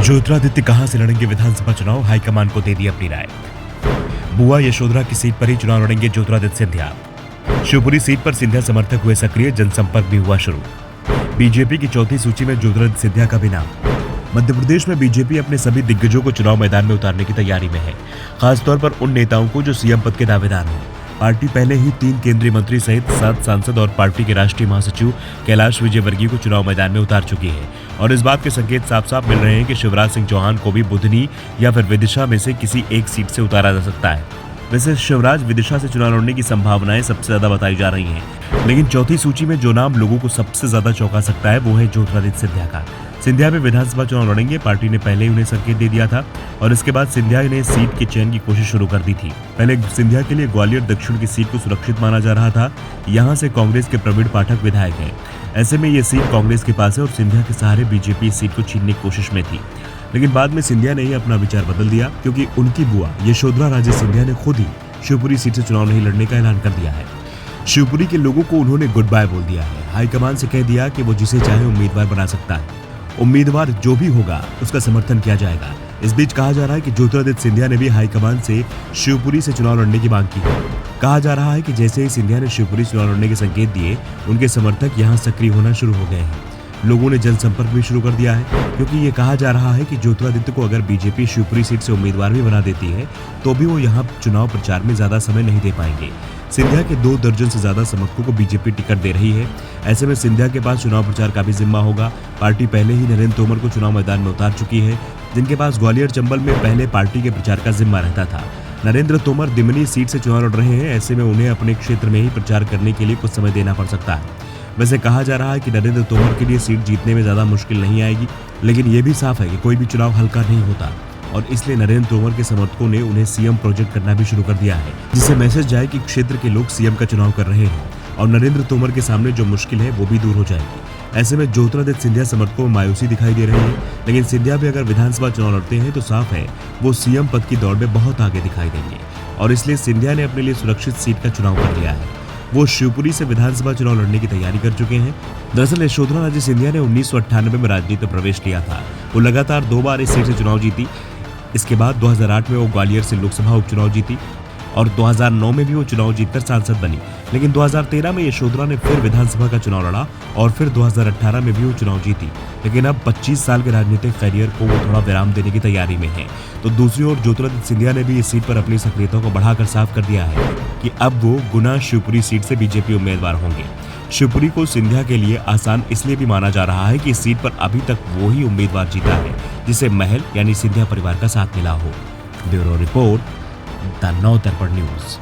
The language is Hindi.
ज्योतिरादित्य कहां से लड़ेंगे विधानसभा चुनाव, हाईकमान को दे दी अपनी राय। बुआ यशोधरा की सीट पर ही चुनाव लड़ेंगे ज्योतिरादित्य सिंधिया। शिवपुरी सीट पर सिंधिया समर्थक हुए सक्रिय, जनसंपर्क भी हुआ शुरू। बीजेपी की चौथी सूची में ज्योतिरादित्य सिंधिया का भी नाम। मध्य प्रदेश में बीजेपी अपने सभी दिग्गजों को चुनाव मैदान में उतारने की तैयारी में है, खासतौर पर उन नेताओं को जो सीएम पद के दावेदार हों। पार्टी पहले ही 3 केंद्रीय मंत्री सहित 7 सांसद और पार्टी के राष्ट्रीय महासचिव कैलाश विजयवर्गीय को चुनाव मैदान में उतार चुकी है और इस बात के संकेत साफ साफ मिल रहे हैं कि शिवराज सिंह चौहान को भी बुधनी या फिर विदिशा में से किसी एक सीट से उतारा जा सकता है। वैसे शिवराज विदिशा से चुनाव लड़ने की संभावनाएं सबसे ज्यादा बताई जा रही हैं, लेकिन चौथी सूची में जो नाम लोगों को सबसे ज्यादा चौंका सकता है वो है ज्योतिरादित्य सिंधिया का। सिंधिया में विधानसभा चुनाव लड़ेंगे, पार्टी ने पहले ही उन्हें संकेत दे दिया था और इसके बाद सिंधिया ने सीट के चयन की कोशिश शुरू कर दी थी। पहले सिंधिया के लिए ग्वालियर दक्षिण की सीट को सुरक्षित माना जा रहा था। यहाँ से कांग्रेस के प्रवीण पाठक विधायक हैं। ऐसे में ये सीट कांग्रेस के पास है और सिंधिया के सहारे बीजेपी इस सीट को छीनने की कोशिश में थी, लेकिन बाद में सिंधिया ने ही अपना विचार बदल दिया क्योंकि उनकी बुआ यशोधरा राजे सिंधिया ने खुद ही शिवपुरी सीट से चुनाव नहीं लड़ने का ऐलान कर दिया है। शिवपुरी के लोगों को उन्होंने गुड बाय बोल दिया है। हाईकमान से कह दिया कि वो जिसे चाहे उम्मीदवार बना सकता है, उम्मीदवार जो भी होगा उसका समर्थन किया जाएगा। इस बीच कहा जा रहा है कि ज्योतिरादित्य सिंधिया ने भी हाईकमान से शिवपुरी से चुनाव लड़ने की मांग की है। कहा जा रहा है कि जैसे ही सिंधिया ने शिवपुरी चुनाव लड़ने के संकेत दिए, उनके समर्थक यहां सक्रिय होना शुरू हो गए हैं। लोगों ने जनसंपर्क भी शुरू कर दिया है क्योंकि ये कहा जा रहा है कि ज्योतिरादित्य को अगर बीजेपी शिवपुरी सीट से उम्मीदवार भी बना देती है तो भी वो यहाँ चुनाव प्रचार में ज्यादा समय नहीं दे पाएंगे। सिंधिया के 2 दर्जन से ज्यादा समर्थकों को बीजेपी टिकट दे रही है। ऐसे में सिंधिया के पास चुनाव प्रचार का भी जिम्मा होगा। पार्टी पहले ही नरेंद्र तोमर को चुनाव मैदान में उतार चुकी है, जिनके पास ग्वालियर चंबल में पहले पार्टी के प्रचार का जिम्मा रहता था। नरेंद्र तोमर दिमनी सीट से चुनाव लड़ रहे हैं। ऐसे में उन्हें अपने क्षेत्र में ही प्रचार करने के लिए कुछ समय देना पड़ सकता है। वैसे कहा जा रहा है कि नरेंद्र तोमर के लिए सीट जीतने में ज्यादा मुश्किल नहीं आएगी, लेकिन ये भी साफ है कि कोई भी चुनाव हल्का नहीं होता और इसलिए नरेंद्र तोमर के समर्थकों ने उन्हें सीएम प्रोजेक्ट करना भी शुरू कर दिया है, जिससे मैसेज जाए कि क्षेत्र के लोग सीएम का चुनाव कर रहे हैं और नरेंद्र तोमर के सामने जो मुश्किल है वो भी दूर हो जाएगी। ऐसे में ज्योतिरादित्य सिंधिया समर्थकों में मायूसी दिखाई दे रही है, लेकिन सिंधिया भी अगर विधानसभा चुनाव लड़ते हैं तो साफ है वो सीएम पद की दौड़ में बहुत आगे दिखाई देंगे और इसलिए सिंधिया ने अपने लिए सुरक्षित सीट का चुनाव कर लिया है। वो शिवपुरी से विधानसभा चुनाव लड़ने की तैयारी कर चुके हैं। दरअसल यशोधरा राजे सिंधिया ने 1998 में राजनीति में प्रवेश किया था। वो लगातार 2 बार इस सीट से चुनाव जीती। इसके बाद 2008 में वो ग्वालियर से लोकसभा उपचुनाव जीती और 2009 में भी वो चुनाव जीतकर सांसद बनी, लेकिन 2013 में यशोधरा ने फिर विधानसभा का चुनाव लड़ा और फिर 2018 में भी वो चुनाव जीती, लेकिन अब 25 साल के राजनीतिक करियर को वो थोड़ा विराम देने की तैयारी में है। तो दूसरी ओर ज्योतिरादित्य सिंधिया ने भी इस सीट पर अपनी सक्रियता को बढ़ाकर साफ कर दिया है कि अब वो गुना शिवपुरी सीट से बीजेपी उम्मीदवार होंगे। शिवपुरी को सिंधिया के लिए आसान इसलिए भी माना जा रहा है कि इस सीट पर अभी तक वो ही उम्मीदवार जीता है जिसे महल यानी सिंधिया परिवार का साथ मिला हो। ब्यूरो रिपोर्ट, द नव दर्पण न्यूज।